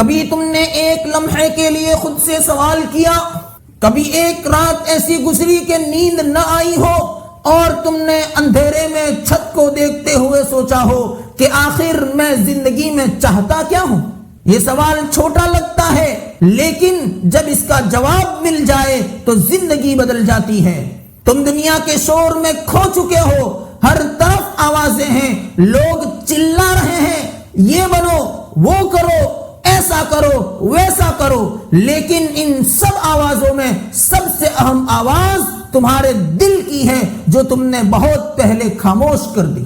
کبھی تم نے ایک لمحے کے لیے خود سے سوال کیا، کبھی ایک رات ایسی گزری کہ نیند نہ آئی ہو اور تم نے اندھیرے میں چھت کو دیکھتے ہوئے سوچا ہو کہ آخر میں زندگی میں چاہتا کیا ہوں؟ یہ سوال چھوٹا لگتا ہے، لیکن جب اس کا جواب مل جائے تو زندگی بدل جاتی ہے۔ تم دنیا کے شور میں کھو چکے ہو، ہر طرف آوازیں ہیں، لوگ چلا رہے ہیں، یہ بنو، وہ کرو، ایسا کرو، ویسا کرو، لیکن ان سب آوازوں میں سب سے اہم آواز تمہارے دل کی ہے جو تم نے بہت پہلے خاموش کر دی۔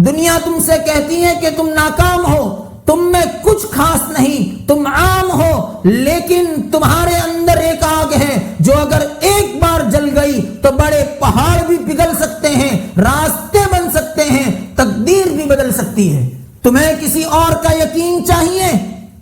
دنیا تم سے کہتی ہے کہ تم ناکام ہو، تم میں کچھ خاص نہیں، تم عام ہو، لیکن تمہارے اندر ایک آگ ہے جو اگر ایک بار جل گئی تو بڑے پہاڑ بھی پگھل سکتے ہیں، راستے بن سکتے ہیں، تقدیر بھی بدل سکتی ہے۔ تمہیں کسی اور کا یقین چاہیے،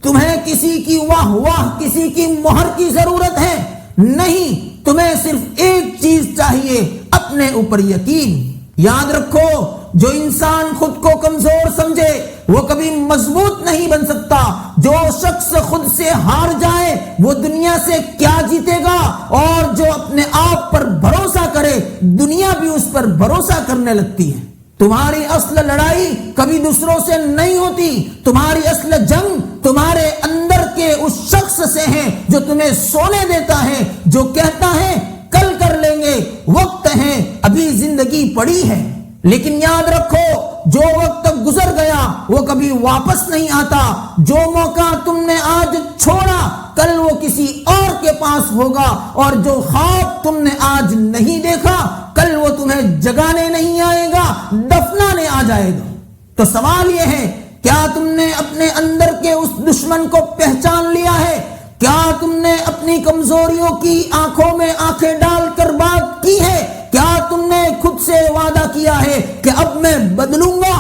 تمہیں کسی کی واہ واہ، کسی کی مہر کی ضرورت ہے نہیں، تمہیں صرف ایک چیز چاہیے، اپنے اوپر یقین۔ یاد رکھو، جو انسان خود کو کمزور سمجھے وہ کبھی مضبوط نہیں بن سکتا۔ جو شخص خود سے ہار جائے وہ دنیا سے کیا جیتے گا، اور جو اپنے آپ پر بھروسہ کرے دنیا بھی اس پر بھروسہ کرنے لگتی ہے۔ تمہاری اصل لڑائی کبھی دوسروں سے نہیں ہوتی، تمہاری اصل جنگ تمہارے اندر کے اس شخص سے ہے جو تمہیں سونے دیتا ہے، جو کہتا ہے کل کر لیں گے، وقت ہے، ابھی زندگی پڑی ہے۔ لیکن یاد رکھو، جو وقت گزر گیا وہ کبھی واپس نہیں آتا۔ جو موقع تم نے آج چھوڑا کل وہ کسی اور کے پاس ہوگا، اور جو خواب تم نے آج نہیں دیکھا کل وہ تمہیں جگانے نہیں آئے گا، دفنانے آ جائے گا۔ تو سوال یہ ہے، کیا تم نے اپنے اندر کے اس دشمن کو پہچان لیا ہے؟ کیا تم نے اپنی کمزوریوں کی آنکھوں میں آنکھیں ڈال کر بات کی ہے؟ کیا تم نے خود سے وعدہ کیا ہے کہ اب میں بدلوں گا؟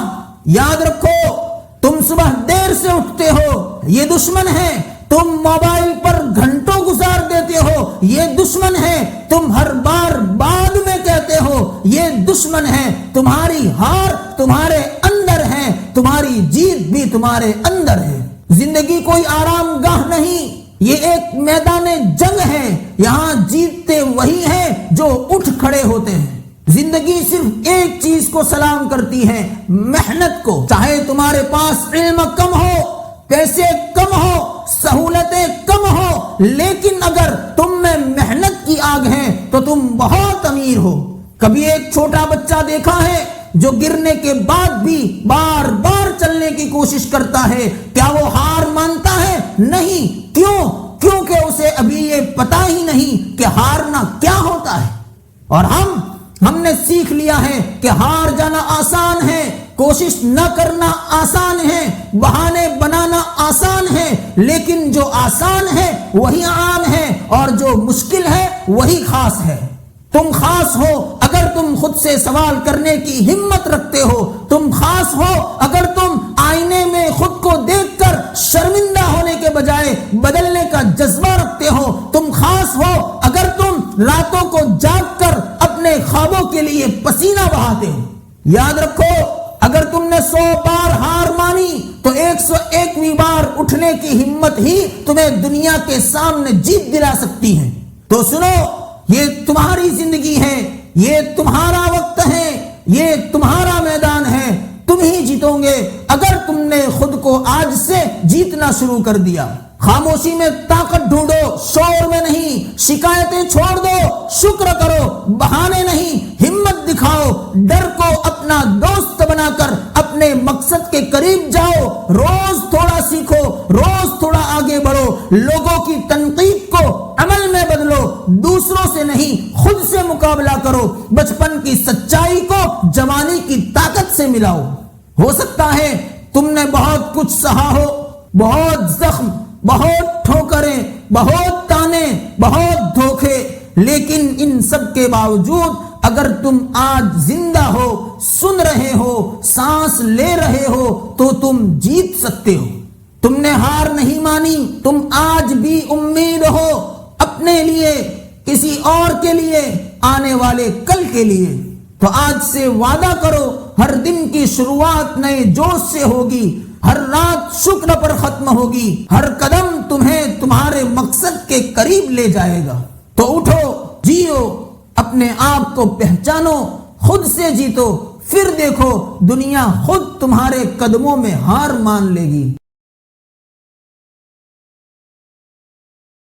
یاد رکھو، تم صبح دیر سے اٹھتے ہو، یہ دشمن ہے۔ تم موبائل پر گھنٹوں گزار دیتے ہو، یہ دشمن ہے۔ تم ہر بار بعد میں کہتے ہو، یہ دشمن ہے۔ تمہاری ہار تمہارے اندر ہے، تمہاری جیت بھی تمہارے اندر ہے۔ زندگی کوئی آرام گاہ نہیں، یہ ایک میدان جنگ ہے، یہاں جیتتے وہی ہیں جو اٹھ کھڑے ہوتے ہیں۔ زندگی صرف ایک چیز کو سلام کرتی ہے، محنت کو۔ چاہے تمہارے پاس علم کم ہو، پیسے کم ہو، سہولتیں کم ہو، لیکن اگر تم میں محنت کی آگ ہے تو تم بہت امیر ہو۔ کبھی ایک چھوٹا بچہ دیکھا ہے جو گرنے کے بعد بھی بار بار چلنے کی کوشش کرتا ہے، کیا وہ ہار مانتا ہے؟ نہیں۔ کیوں؟ کیونکہ اسے ابھی یہ پتا ہی نہیں کہ ہارنا کیا ہوتا ہے۔ اور ہم نے سیکھ لیا ہے کہ ہار جانا آسان ہے، کوشش نہ کرنا آسان ہے، بہانے بنانا آسان ہے، لیکن جو آسان ہے وہی عام ہے، اور جو مشکل ہے وہی خاص ہے۔ تم خاص ہو اگر تم خود سے سوال کرنے کی ہمت رکھتے ہو، تم خاص ہو اگر تم آئینے میں خود کو دیکھ کر شرمندہ ہونے کے بجائے بدلنے کا جذبہ رکھتے ہو، تم خاص ہو اگر تم راتوں کو جاگ کر اپنے خوابوں کے لیے پسینہ بہاتے ہو۔ یاد رکھو، اگر تم نے 100 بار ہار مانی تو 101ویں بار اٹھنے کی ہمت ہی تمہیں دنیا کے سامنے جیت دلا سکتی ہے۔ تو سنو، یہ تمہاری زندگی ہے، یہ تمہارا وقت ہے، یہ تمہارا میدان ہے، تم ہی جیتو گے اگر تم نے خود کو آج سے جیتنا شروع کر دیا۔ خاموشی میں طاقت ڈھونڈو، شور میں نہیں۔ شکایتیں چھوڑ دو، شکر کرو، بہانے نہیں، ہمت دکھاؤ۔ ڈر کو اپنا دوست بنا کر اپنے مقصد کے قریب جاؤ۔ روز تھوڑا سیکھو، روز تھوڑا آگے بڑھو۔ لوگوں کی تنقید کو عمل میں بدلو، دوسروں سے نہیں خود سے مقابلہ کرو۔ بچپن کی سچائی کو جوانی کی طاقت سے ملاؤ۔ ہو سکتا ہے تم نے بہت کچھ سہا ہو، بہت زخم، بہت ٹھوکریں، بہت تانے، بہت دھوکے، لیکن ان سب کے باوجود اگر تم آج زندہ ہو، سن رہے ہو، سانس لے رہے ہو تو تم جیت سکتے ہو۔ تم نے ہار نہیں مانی، تم آج بھی امید ہو، اپنے لیے، کسی اور کے لیے، آنے والے کل کے لیے۔ تو آج سے وعدہ کرو، ہر دن کی شروعات نئے جوش سے ہوگی، ہر رات شکر پر ختم ہوگی، ہر قدم تمہارے مقصد کے قریب لے جائے گا۔ تو اٹھو، جیو، اپنے آپ کو پہچانو، خود سے جیتو، پھر دیکھو دنیا خود تمہارے قدموں میں ہار مان لے گی۔